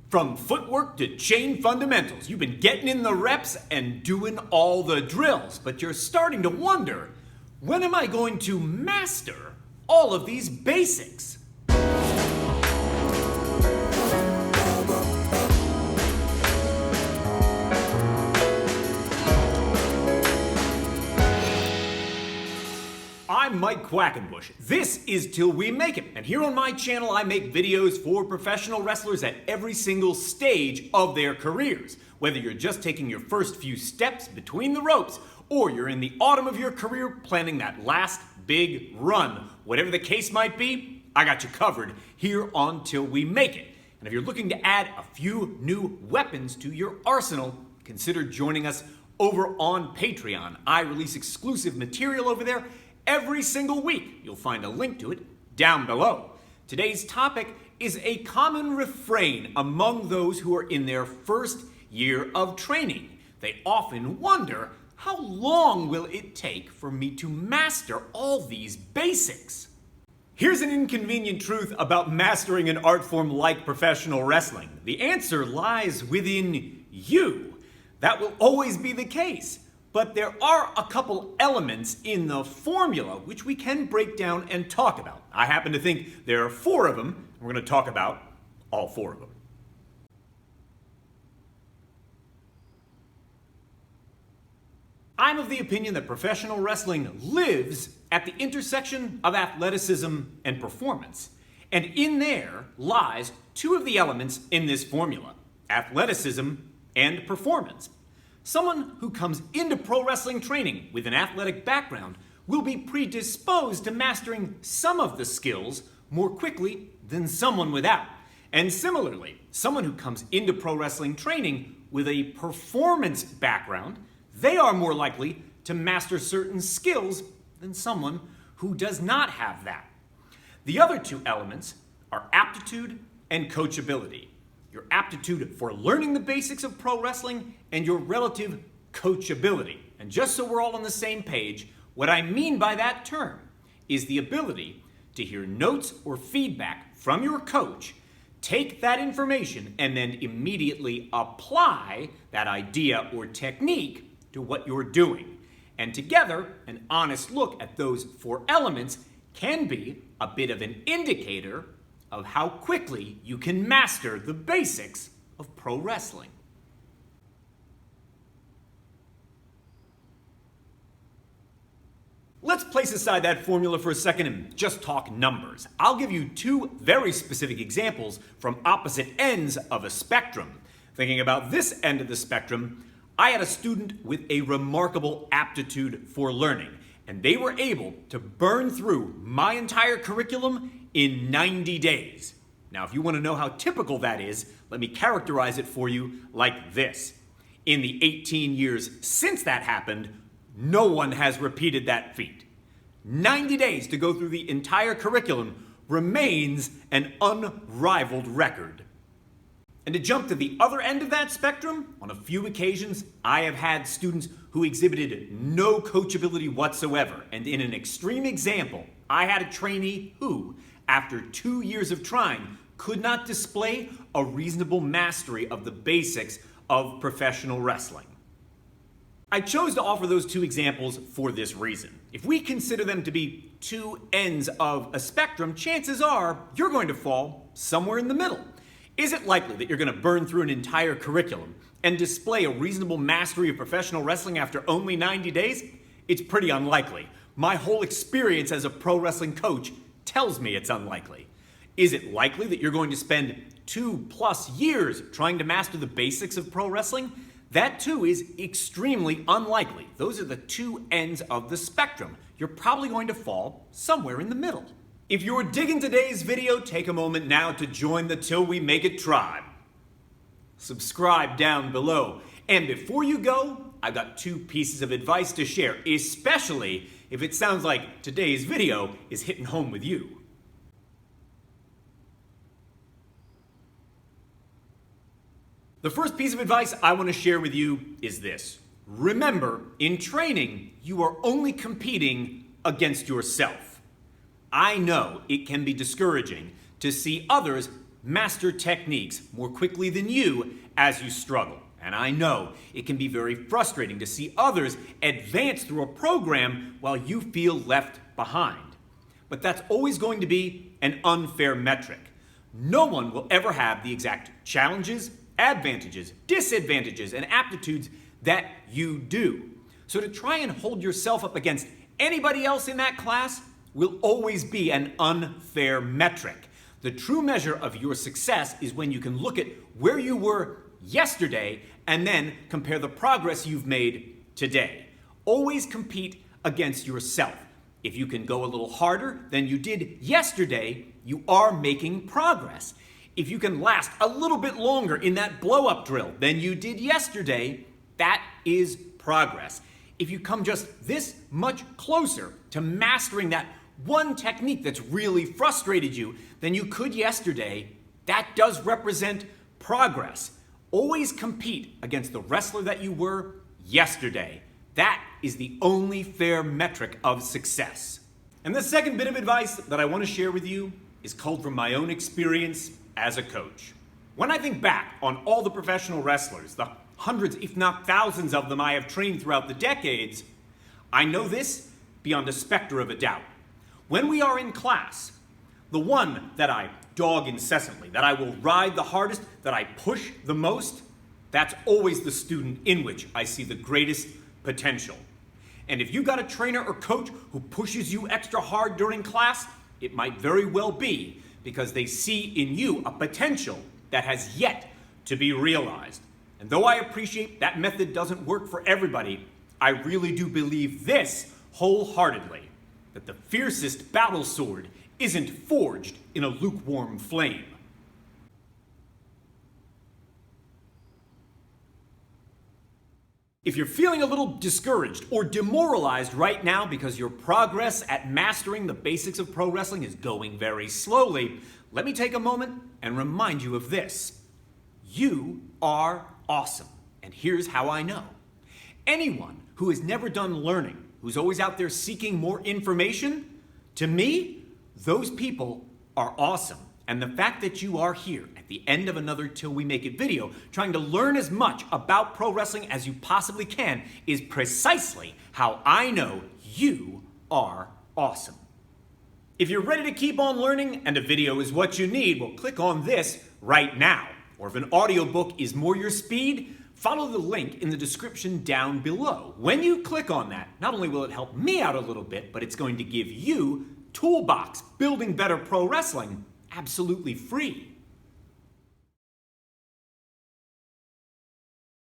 From footwork to chain fundamentals, you've been getting in the reps and doing all the drills, but you're starting to wonder, when am I going to master all of these basics? I'm Mike Quackenbush. This is Till We Make It, and here on my channel I make videos for professional wrestlers at every single stage of their careers. Whether you're just taking your first few steps between the ropes, or you're in the autumn of your career planning that last big run, whatever the case might be, I got you covered here on Till We Make It. And if you're looking to add a few new weapons to your arsenal, consider joining us over on Patreon. I release exclusive material over there every single week. You'll find a link to it down below. Today's topic is a common refrain among those who are in their first year of training. They often wonder, how long will it take for me to master all these basics? Here's an inconvenient truth about mastering an art form like professional wrestling. The answer lies within you. That will always be the case. But there are a couple elements in the formula which we can break down and talk about. I happen to think there are 4 of them. We're going to talk about all 4 of them. I'm of the opinion that professional wrestling lives at the intersection of athleticism and performance. And in there lies 2 of the elements in this formula: athleticism and performance. Someone who comes into pro wrestling training with an athletic background will be predisposed to mastering some of the skills more quickly than someone without. And similarly, someone who comes into pro wrestling training with a performance background, they are more likely to master certain skills than someone who does not have that. The other 2 elements are aptitude and coachability. Your aptitude for learning the basics of pro wrestling and your relative coachability. And just so we're all on the same page, what I mean by that term is the ability to hear notes or feedback from your coach, take that information, and then immediately apply that idea or technique to what you're doing. And together, an honest look at those 4 elements can be a bit of an indicator of how quickly you can master the basics of pro wrestling. Let's place aside that formula for a second and just talk numbers. I'll give you 2 very specific examples from opposite ends of a spectrum. Thinking about this end of the spectrum, I had a student with a remarkable aptitude for learning, and they were able to burn through my entire curriculum in 90 days. Now, if you want to know how typical that is, let me characterize it for you like this. In the 18 years since that happened, no one has repeated that feat. 90 days to go through the entire curriculum remains an unrivaled record. And to jump to the other end of that spectrum, on a few occasions, I have had students who exhibited no coachability whatsoever. And in an extreme example, I had a trainee who, after 2 years of trying, could not display a reasonable mastery of the basics of professional wrestling. I chose to offer those 2 examples for this reason. If we consider them to be 2 ends of a spectrum, chances are you're going to fall somewhere in the middle. Is it likely that you're going to burn through an entire curriculum and display a reasonable mastery of professional wrestling after only 90 days? It's pretty unlikely. My whole experience as a pro wrestling coach tells me it's unlikely. Is it likely that you're going to spend 2+ years trying to master the basics of pro wrestling? That too is extremely unlikely. Those are the 2 ends of the spectrum. You're probably going to fall somewhere in the middle. If you're digging today's video, take a moment now to join the Till We Make It tribe. Subscribe down below. And before you go, I've got 2 pieces of advice to share, especially if it sounds like today's video is hitting home with you. The first piece of advice I want to share with you is this. Remember, in training, you are only competing against yourself. I know it can be discouraging to see others master techniques more quickly than you as you struggle. And I know it can be very frustrating to see others advance through a program while you feel left behind. But that's always going to be an unfair metric. No one will ever have the exact challenges, advantages, disadvantages, and aptitudes that you do. So to try and hold yourself up against anybody else in that class will always be an unfair metric. The true measure of your success is when you can look at where you were yesterday and then compare the progress you've made today. Always compete against yourself. If you can go a little harder than you did yesterday, you are making progress. If you can last a little bit longer in that blow-up drill than you did yesterday, that is progress. If you come just this much closer to mastering that one technique that's really frustrated you than you could yesterday, that does represent progress. Always compete against the wrestler that you were yesterday. That is the only fair metric of success. And the second bit of advice that I want to share with you is culled from my own experience as a coach. When I think back on all the professional wrestlers, the hundreds, if not thousands of them I have trained throughout the decades, I know this beyond a specter of a doubt. When we are in class, the one that I dog incessantly, that I will ride the hardest, that I push the most, that's always the student in which I see the greatest potential. And if you got a trainer or coach who pushes you extra hard during class, it might very well be because they see in you a potential that has yet to be realized. And though I appreciate that method doesn't work for everybody, I really do believe this wholeheartedly, that the fiercest battle sword isn't forged in a lukewarm flame. If you're feeling a little discouraged or demoralized right now because your progress at mastering the basics of pro wrestling is going very slowly, let me take a moment and remind you of this. You are awesome. And here's how I know. Anyone who has never done learning, who's always out there seeking more information, to me, those people are awesome. And the fact that you are here at the end of another Till We Make It video, trying to learn as much about pro wrestling as you possibly can, is precisely how I know you are awesome. If you're ready to keep on learning and a video is what you need, well, click on this right now. Or if an audiobook is more your speed, follow the link in the description down below. When you click on that, not only will it help me out a little bit, but it's going to give you Toolbox Building Better Pro Wrestling absolutely free.